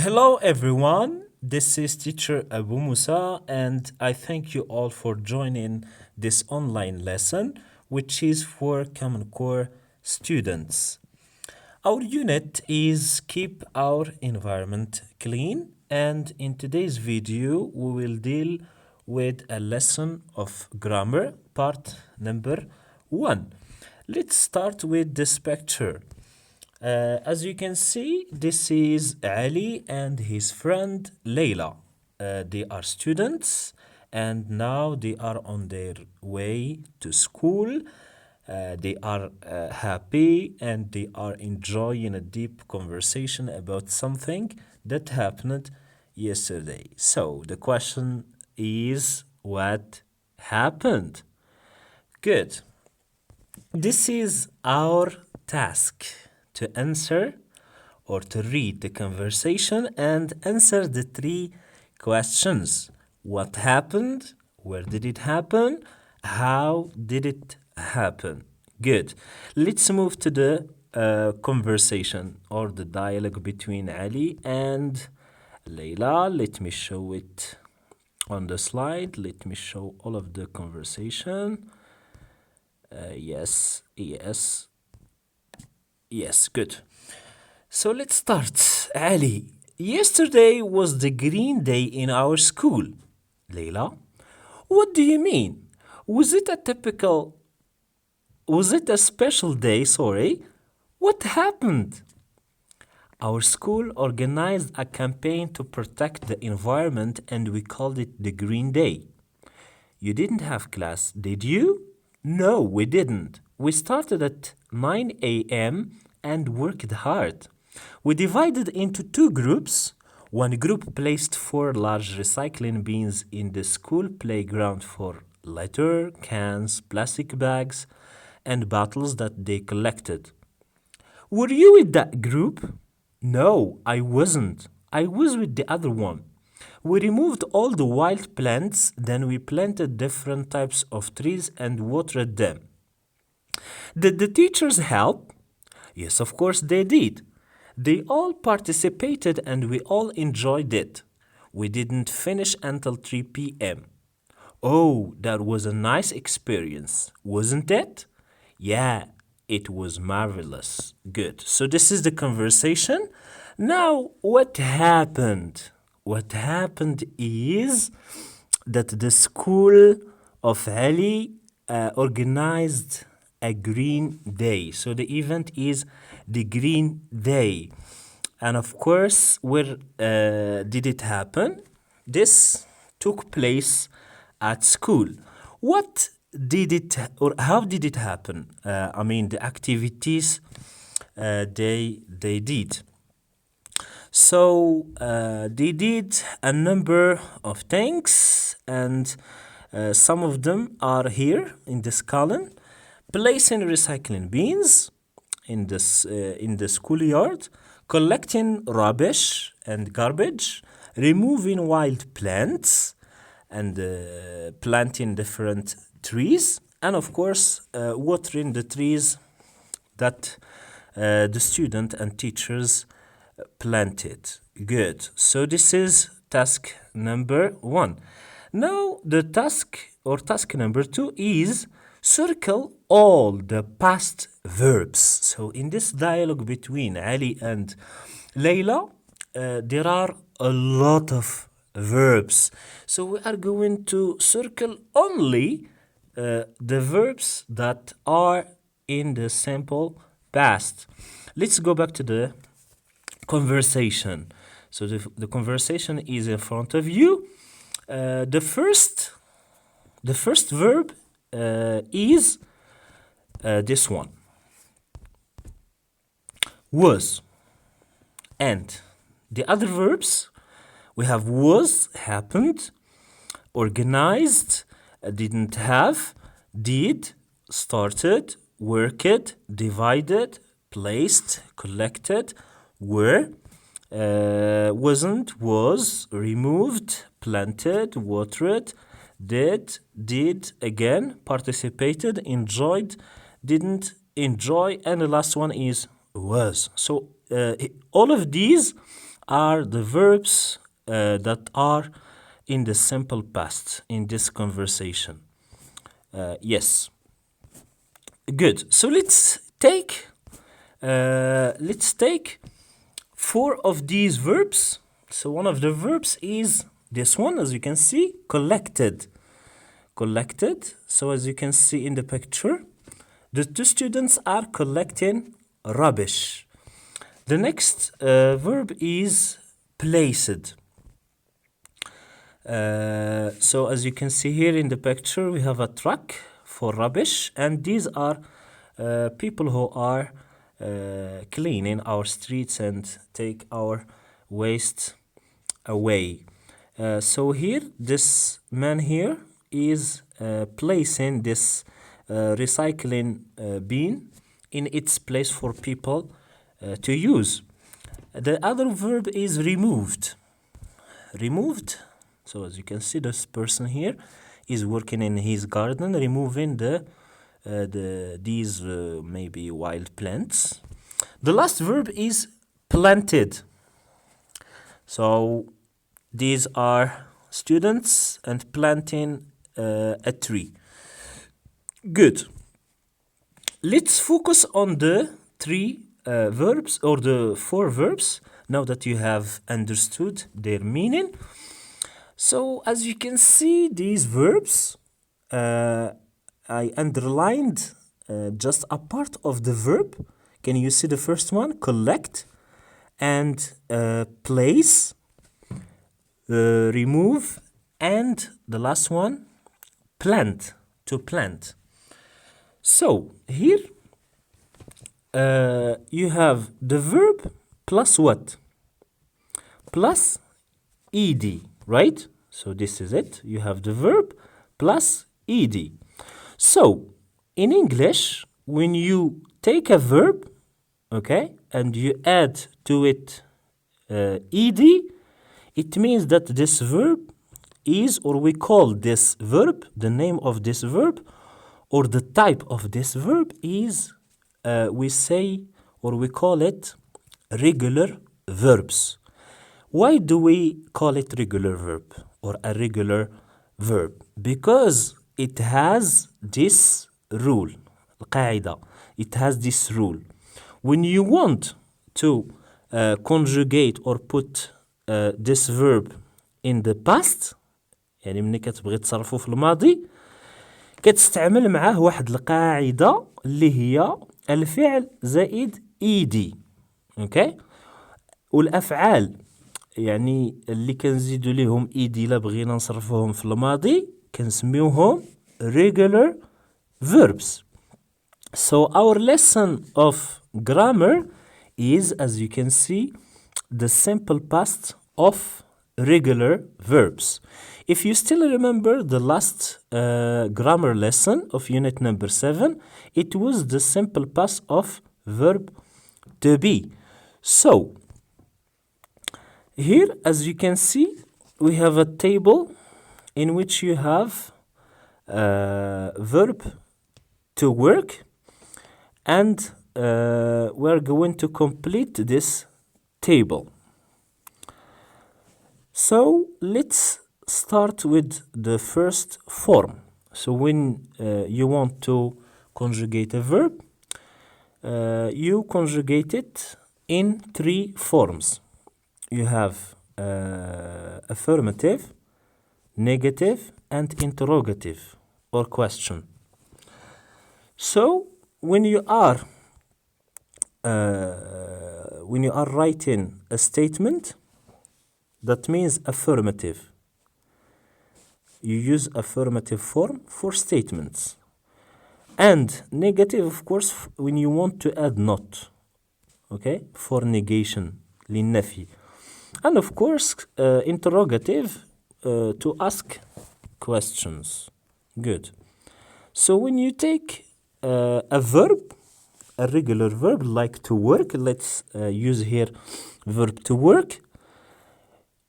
Hello everyone, this is teacher Abu Musa and I thank you all for joining this online lesson which is for Common Core students. Our unit is Keep Our Environment Clean and in today's video we will deal with a lesson of grammar part number 1. Let's start with this picture. As you can see, this is Ali and his friend Layla. They are students and now they are on their way to school. They are happy and they are enjoying a deep conversation about something that happened yesterday. So the question is, what happened? Good. This is our task to answer or to read the conversation and answer the 3 questions. What happened? Where did it happen? How did it happen? Good. Let's move to the conversation or the dialogue between Ali and Layla. Let me show it on the slide. Let me show all of the conversation. Yes, good. So let's start. Ali, yesterday was the green day in our school. Layla, what do you mean? Was it a special day, sorry? What happened? Our school organized a campaign to protect the environment and we called it the Green Day. You didn't have class, did you? No, we didn't. We started at 9 a.m. and worked hard. We divided into 2 groups. One group placed 4 large recycling bins in the school playground for litter, cans, plastic bags, and bottles that they collected. Were you with that group? No, I wasn't. I was with the other one. We removed all the wild plants, then we planted different types of trees and watered them. Did the teachers help? Yes, of course they did. They all participated and we all enjoyed it. We didn't finish until 3 p.m. Oh, that was a nice experience, wasn't it? Yeah, it was marvelous. Good. So this is the conversation. Now, what happened? What happened is that the school of Ali organized a green day. So the event is the Green Day. And of course, where did it happen? This took place at school. What did it or how did it happen? The activities they did. So they did a number of things, and some of them are here in this column. Placing recycling bins in the schoolyard, collecting rubbish and garbage, removing wild plants, and planting different trees, and of course watering the trees that the student and teachers planted. Good. So this is task number 1. Now the task number 2 is circle all the past verbs. So in this dialogue between Ali and Layla, there are a lot of verbs. So we are going to circle only the verbs that are in the simple past. Let's go back to the conversation. So the conversation is in front of you. The first verb is this one. Was. And the other verbs, we have was, happened, organized, didn't have, did, started, worked, divided, placed, collected, were, wasn't, was, removed, planted, watered, did again, participated, enjoyed, didn't enjoy, and the last one is was. So all of these are the verbs that are in the simple past in this conversation. Yes. Good. So let's take 4 of these verbs. So one of the verbs is this one, as you can see, collected. Collected. So as you can see in the picture, the 2 students are collecting rubbish. The next verb is placed. So as you can see here in the picture, we have a truck for rubbish, and these are people who are cleaning our streets and take our waste away. So here, this man here is placing this recycling bin in its place for people to use. The other verb is removed. Removed. So as you can see, this person here is working in his garden, removing these maybe wild plants. The last verb is planted. So these are students and planting a tree. Good. Let's focus on the 3 verbs, or the 4 verbs, now that you have understood their meaning. So as you can see, these verbs, I underlined just a part of the verb. Can you see the first one? Collect, and place, remove, and the last one, plant, to plant. So here you have the verb plus what? Plus ed, right? So this is it. You have the verb plus ed. So in English, when you take a verb, okay, and you add to it ed, it means that this verb is, or we call this verb, the name of this verb, or the type of this verb is, we say, or we call it regular verbs. Why do we call it regular verb or a regular verb? Because it has this rule, القاعدة. It has this rule. When you want to conjugate or put this verb in the past, يعني ملي كتبغي تصرفو في الماضي، كتستعمل معاه واحد القاعدة اللي هي الفعل زائد ed. اوكي. والافعال يعني اللي كنزيدو ليهم ed الا بغينا نصرفوهم في الماضي كنسميوهم regular verbs. So our lesson of grammar is, as you can see, the simple past of regular verbs. If you still remember the last grammar lesson of unit number 7, it was the simple past of verb to be. So here, as you can see, we have a table in which you have verb to work, and we're going to complete this table. So let's start with the first form. So when you want to conjugate a verb, you conjugate it in 3 forms. You have affirmative, negative, and interrogative or question. So when you are writing a statement, that means affirmative. You use affirmative form for statements. And negative, of course, when you want to add not. Okay? For negation, للنفي. And of course, interrogative to ask questions. Good. So when you take a verb, a regular verb like to work, let's use here verb to work.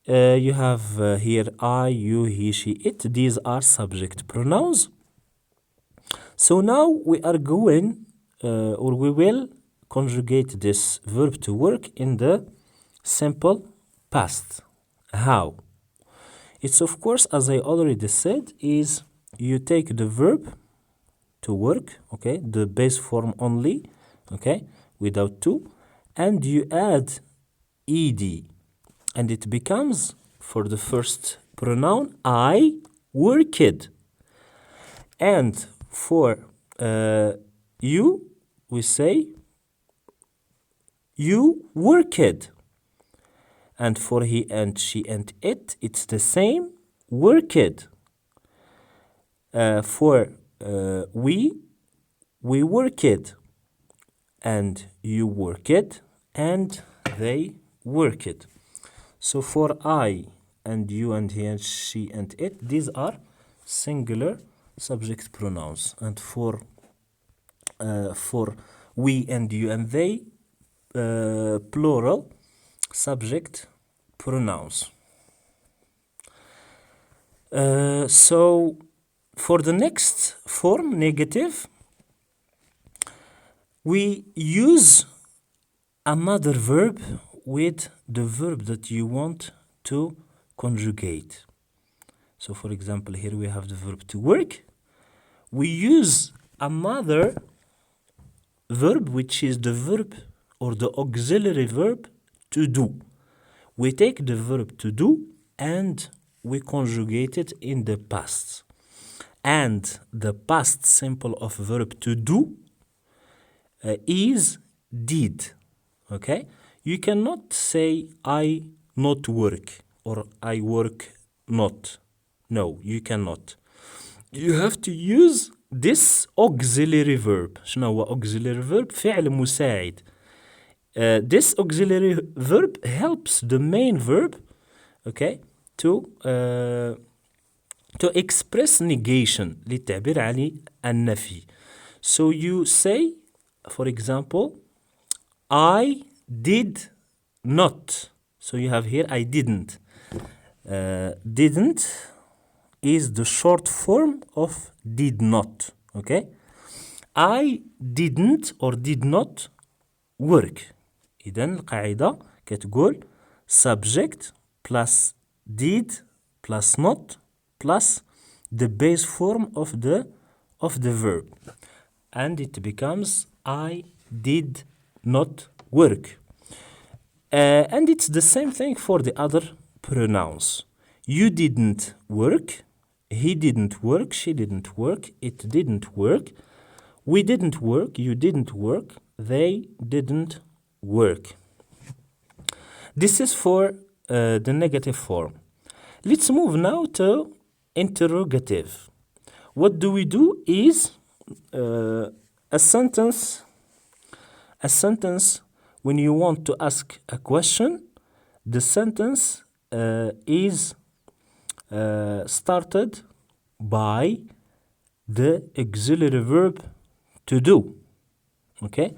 You have here I, you, he, she, it. These are subject pronouns. So now we are going, or we will conjugate this verb to work in the simple past. How? It's of course, as I already said, is you take the verb to work, okay, the base form only, okay, without to, and you add ed, and it becomes, for the first pronoun, I worked. And for you, we say you worked. And for he and she and it, it's the same, worked. For we worked. And you worked, and they worked. So for I and you and he and she and it, these are singular subject pronouns. And for we and you and they, plural subject pronouns. So for the next form, negative, we use another verb with the verb that you want to conjugate. So for example, here we have the verb to work. We use another verb, which is the verb or the auxiliary verb to do. We take the verb to do and we conjugate it in the past. And the past simple of verb to do is did. Okay? You cannot say I not work or I work not. No, you cannot. You have to use this auxiliary verb. شنو هو auxiliary verb؟ فعل مساعد. This auxiliary verb helps the main verb, okay, to express negation, للتعبير عن النفي. So you say, for example, I did not. So you have here I didn't. Didn't is the short form of did not. Okay? I didn't or did not work. إذن القاعدة كتقول subject plus did plus not plus the base form of the verb, and it becomes I did not work. And it's the same thing for the other pronouns. You didn't work, he didn't work, she didn't work, it didn't work, we didn't work, you didn't work, they didn't work. This is for the negative form. Let's move now to interrogative. What do we do is a sentence when you want to ask a question, the sentence is started by the auxiliary verb to do. Okay?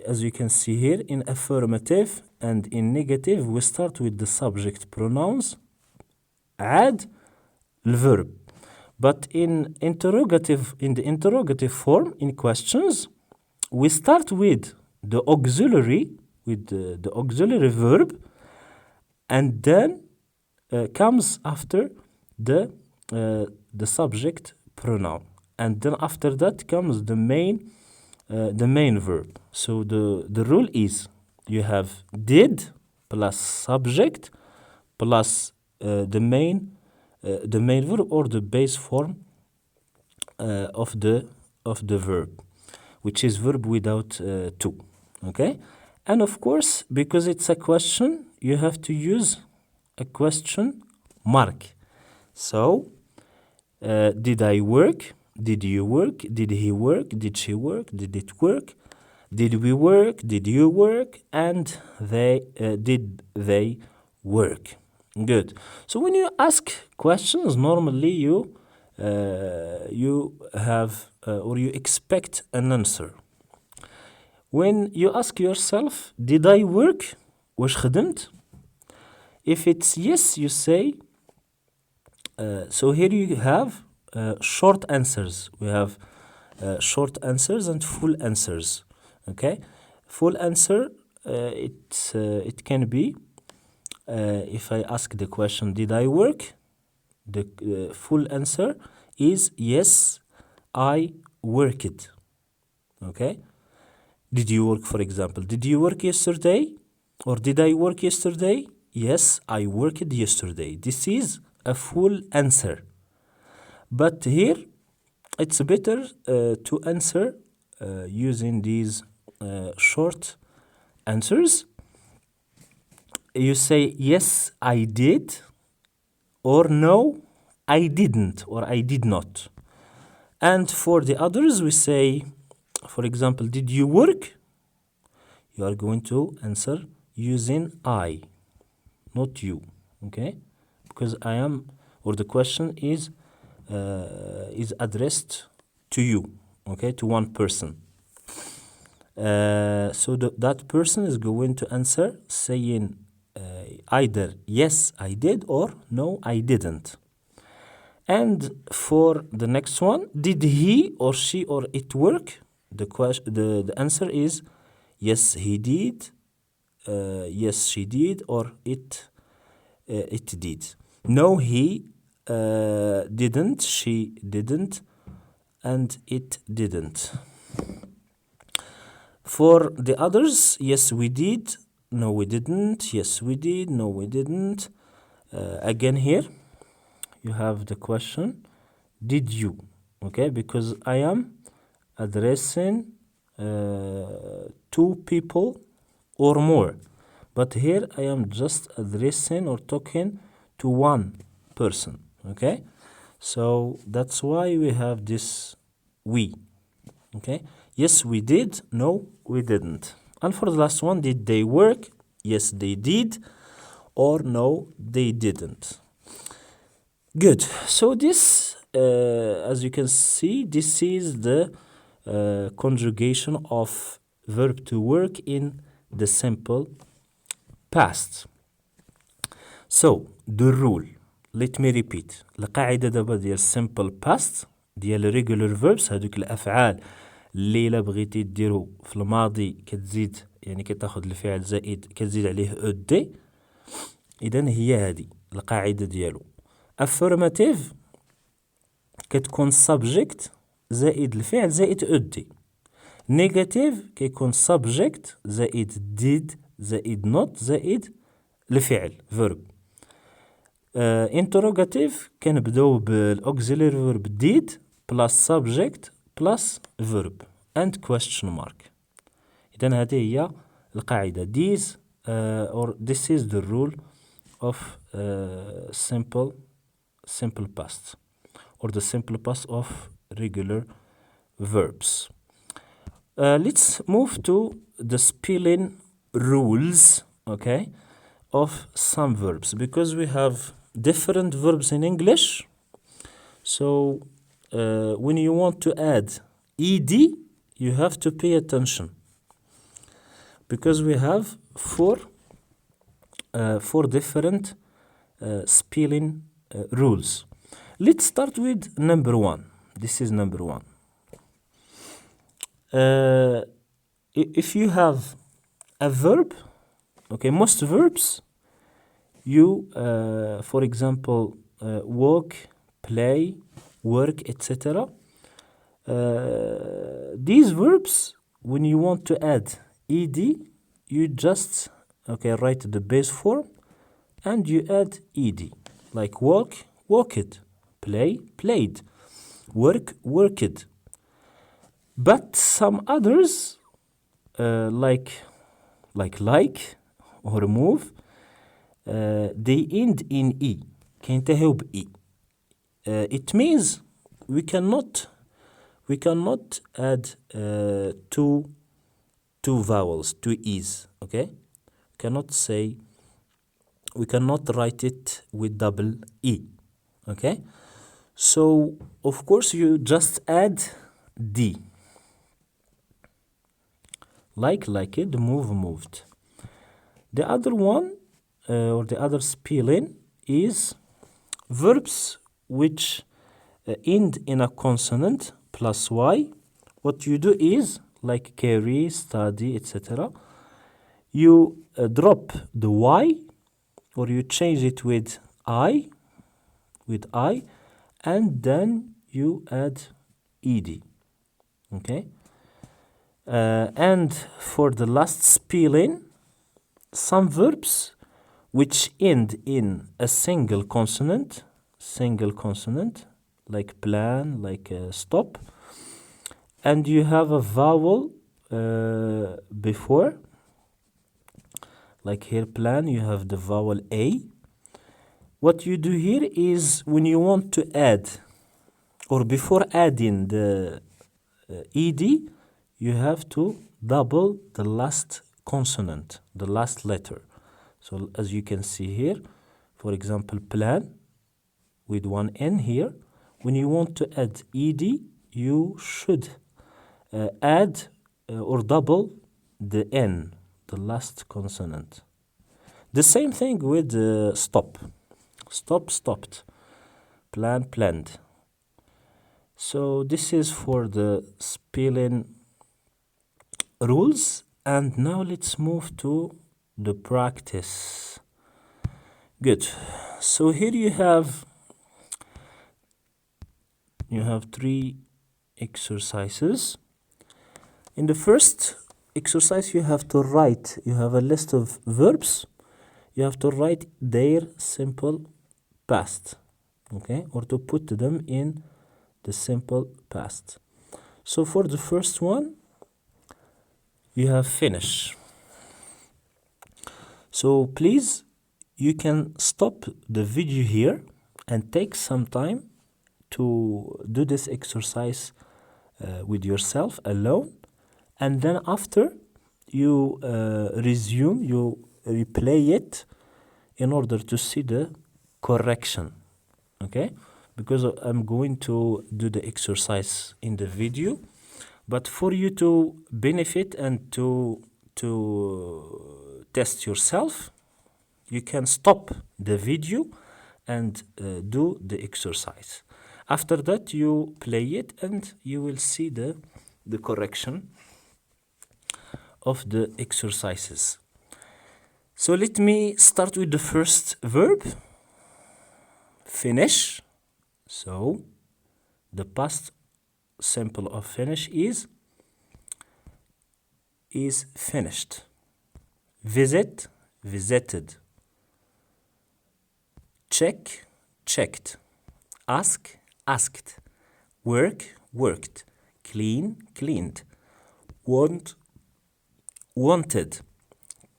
As you can see here, in affirmative and in negative, we start with the subject pronouns, add the verb. But in the interrogative form, in questions, we start with the auxiliary, the auxiliary verb, and then comes after the subject pronoun, and then after that comes the main verb. So the rule is you have did plus subject plus the main verb or the base form of the verb, which is verb without to. Okay, and of course, because it's a question, you have to use a question mark. So did I work? Did you work? Did he work? Did she work? Did it work? Did we work? Did you work? And did they work? Good. So when you ask questions, normally you have or you expect an answer. When you ask yourself, did I work? واش خدمت? If it's yes, you say. So here you have short answers. We have short answers and full answers. Okay, full answer it can be if I ask the question, did I work? The full answer is yes, I worked. Okay? Did you work, for example? Did you work yesterday? Or did I work yesterday? Yes, I worked yesterday. This is a full answer. But here, it's better to answer using these short answers. You say, yes, I did, or no, I didn't, or I did not. And for the others, we say, for example, did you work? You are going to answer using I, not you, okay? Because I am, or the question is addressed to you, okay, to one person. So that person is going to answer saying either yes, I did, or no, I didn't. And for the next one, did he or she or it work? The answer is yes, he did, yes, she did, or it did. No, he didn't, she didn't, and it didn't. For the others, yes, we did, no, we didn't, yes, we did, no, we didn't. Again here, you have the question, did you? Okay, because I am addressing two people or more. But here I am just addressing or talking to one person, okay? So that's why we have this we, okay? Yes, we did. No, we didn't. And for the last one, did they work? Yes, they did. Or no, they didn't. Good. So this, as you can see, this is the conjugation of verb to work in the simple past. So, the rule. Let me repeat. القاعدة دابا ديال simple past ديال regular verbs هادوك الأفعال اللي إلا بغيتي ديرو في الماضي كتزيد يعني كتاخد الفعل زائد كتزيد عليه او دي. إذن هي هادي القاعدة ديالو. affirmative كتكون subject زائد الفعل زائد او دي. negative كيكون subject زائد did زائد not زائد الفعل verb. interrogative كنبداو بالاوكسيليري verb did plus subject plus verb and question mark. إذن هذه هي القاعدة. These or this is the rule of simple past or the simple past of regular verbs. Let's move to the spelling rules, okay, of some verbs because we have different verbs in English. So when you want to add ed, you have to pay attention because we have four different spelling rules. Let's start with number one. This is number one. If you have a verb, okay, most verbs, you, for example, walk, play, work, etc. These verbs, when you want to add ed, you just, okay, write the base form and you add ed. Like walk, walked, play, played, work, worked. But some others, like or move, they end in e. كينتهوا ب e. It means we cannot add two vowels, two e's, okay? We cannot write it with double e, okay? So, of course, you just add d. Like it, move, moved. The other one, or the other spelling, is verbs which end in a consonant plus y. What you do is, like carry, study, etc. You drop the y or you change it with I, and then you add ed. Okay. And for the last spelling, some verbs which end in a single consonant, like plan, like stop, and you have a vowel before, like here plan, you have the vowel A. What you do here is when you want to add, or before adding the ed, you have to double the last consonant, the last letter. So as you can see here, for example, plan with one N here. When you want to add ed, you should add or double the N, the last consonant. The same thing with stop. Stop, stopped. Plan, planned. So this is for the spelling rules, and now let's move to the practice. Good. So here you have 3 exercises. In the first exercise, you have to write, you have a list of verbs, you have to write their simple past, okay, or to put them in the simple past. So for the first one, you have finish. So please, you can stop the video here and take some time to do this exercise with yourself alone, and then after you resume, you replay it in order to see the correction, okay? Because I'm going to do the exercise in the video, but for you to benefit and to test yourself, you can stop the video and do the exercise. After that, you play it and you will see the correction of the exercises. So let me start with the first verb, finish. So the past simple of finish is finished. Visit, visited. Check, checked. Ask, asked. Work, worked. Clean, cleaned. Want, wanted.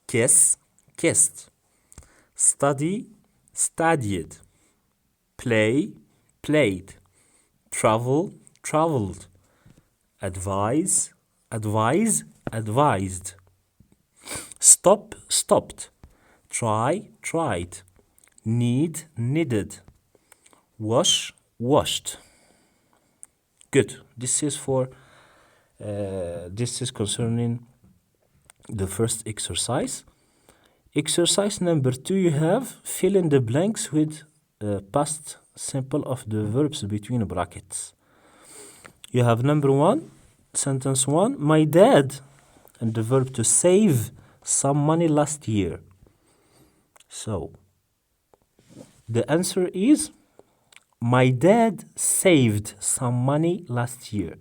Kiss, kissed. Study, studied. Play, played. Travel, traveled. Advise, advise, advised. Stop, stopped. Try, tried. Need, needed. Wash, washed. Good. This is concerning the first exercise. Exercise number 2, you have fill in the blanks with past simple of the verbs between brackets. You have number 1, sentence 1, my dad, and the verb to save some money last year. So the answer is my dad saved some money last year.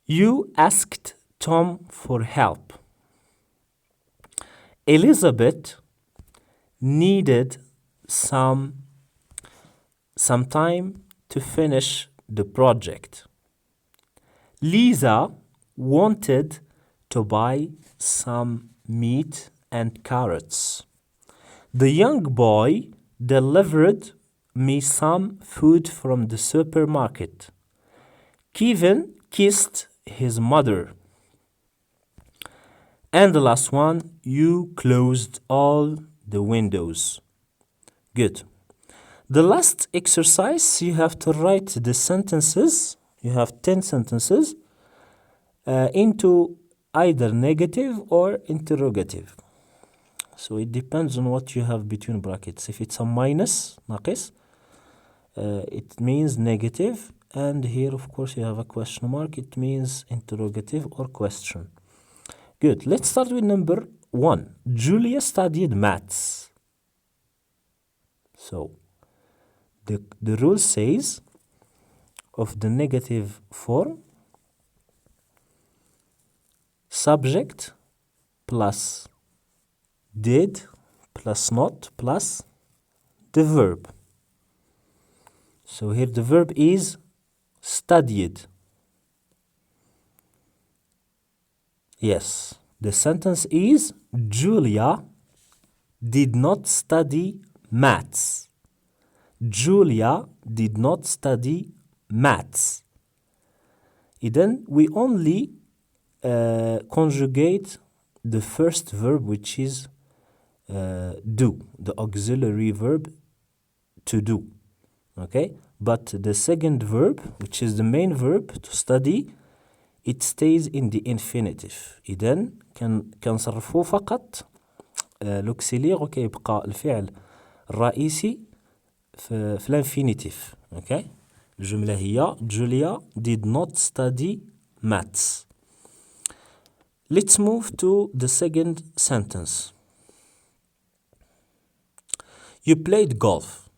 You asked Tom for help. Elizabeth needed some time to finish the project. Lisa wanted to buy some meat and carrots. The young boy delivered me some food from the supermarket. Kevin kissed his mother. And the last one, you closed all the windows. Good. The last exercise, you have to write the sentences. You have 10 sentences into either negative or interrogative. So it depends on what you have between brackets. If it's a minus, ناقص, it means negative. And here, of course, you have a question mark. It means interrogative or question. Good. Let's start with number 1. Julia studied maths. So the rule says of the negative form, subject plus did plus not plus the verb. So here the verb is studied. Yes, the sentence is Julia did not study maths. Julia did not study maths. Then we only conjugate the first verb, which is do, the auxiliary verb to do. Okay, but the second verb, which is the main verb to study, it stays in the infinitive. إذن كنصرفو فقط l'auxiliaire وكيبقى الفعل الرئيسي في الانفينيتيف. Okay, الجملة هي Julia did not study maths. Let's move to the second sentence. You played golf.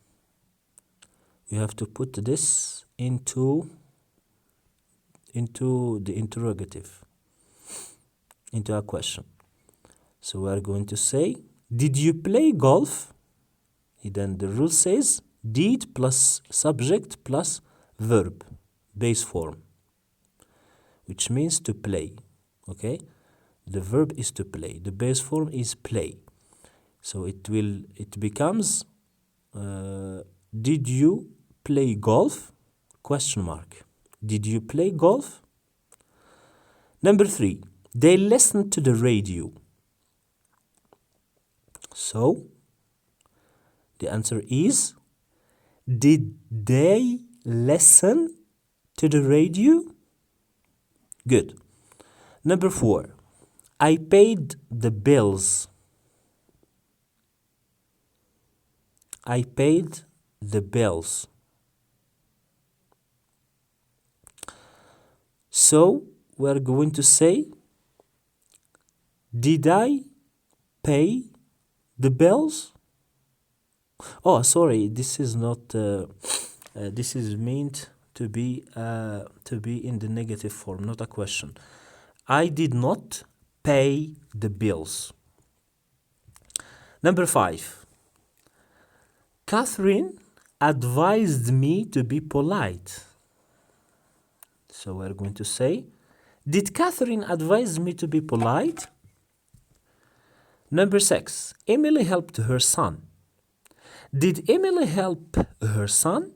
You have to put this into the interrogative, into a question. So we are going to say, did you play golf? Then the rule says did plus subject plus verb, base form, which means to play. Okay, the verb is to play, the base form is play. So it becomes did you play golf? Question mark. Did you play golf? Number 3, they listened to the radio. So the answer is, did they listen to the radio? Good. Number 4, I paid the bills. I paid the bills. So we're going to say, did I pay the bills? Oh, sorry, this is not, this is meant to be in the negative form, not a question. I did not pay the bills. Number 5, Catherine advised me to be polite. So we're going to say, did Catherine advise me to be polite? Number 6, Emily helped her son. Did Emily help her son?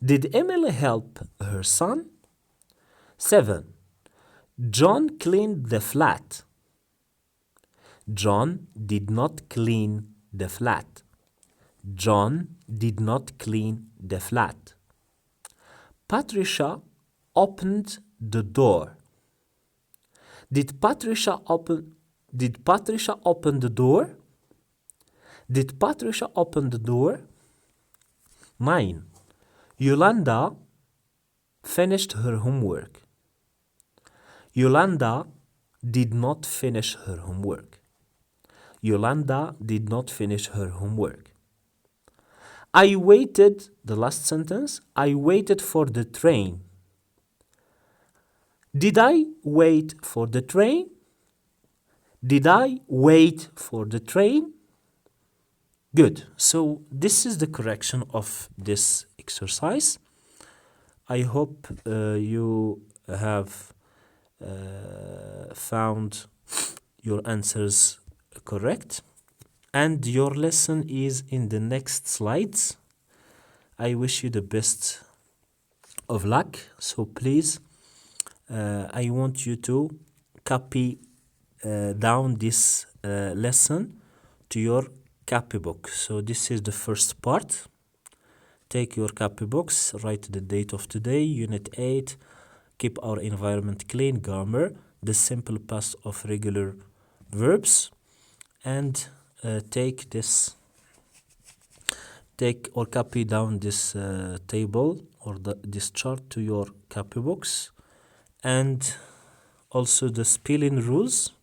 Did Emily help her son? 7, John cleaned the flat. John did not clean the flat. John did not clean the flat. Patricia opened the door. Did Patricia open the door? Did Patricia open the door? 9, Yolanda finished her homework. Yolanda did not finish her homework. Yolanda did not finish her homework. I waited, the last sentence, I waited for the train. Did I wait for the train? Did I wait for the train? Good. So this is the correction of this exercise. I hope you have found your answers correct. And your lesson is in the next slides. I wish you the best of luck. So please, I want you to copy down this lesson to your copybook. So this is the first part. Take your copybooks, write the date of today, Unit 8, keep our environment clean, grammar, the simple past of regular verbs, and take or copy down this table or this chart to your copybooks, and also the spelling rules,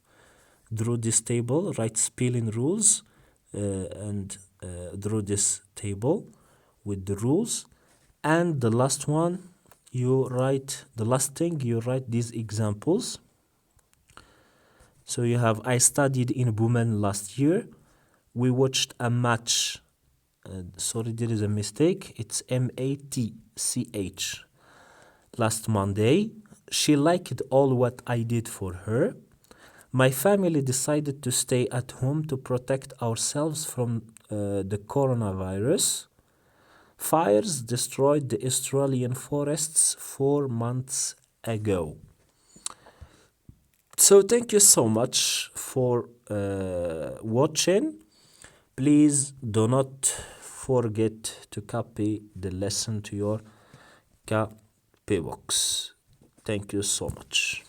draw this table, write spelling rules, and draw this table with the rules. And the last one, you write the last thing, you write these examples. So you have, I studied in Bumen last year. We watched a match. Sorry, there is a mistake. It's MATCH. Last Monday. She liked all what I did for her. My family decided to stay at home to protect ourselves from the coronavirus. Fires destroyed the Australian forests 4 months ago. So thank you so much for watching. Please do not forget to copy the lesson to your copy box. Thank you so much.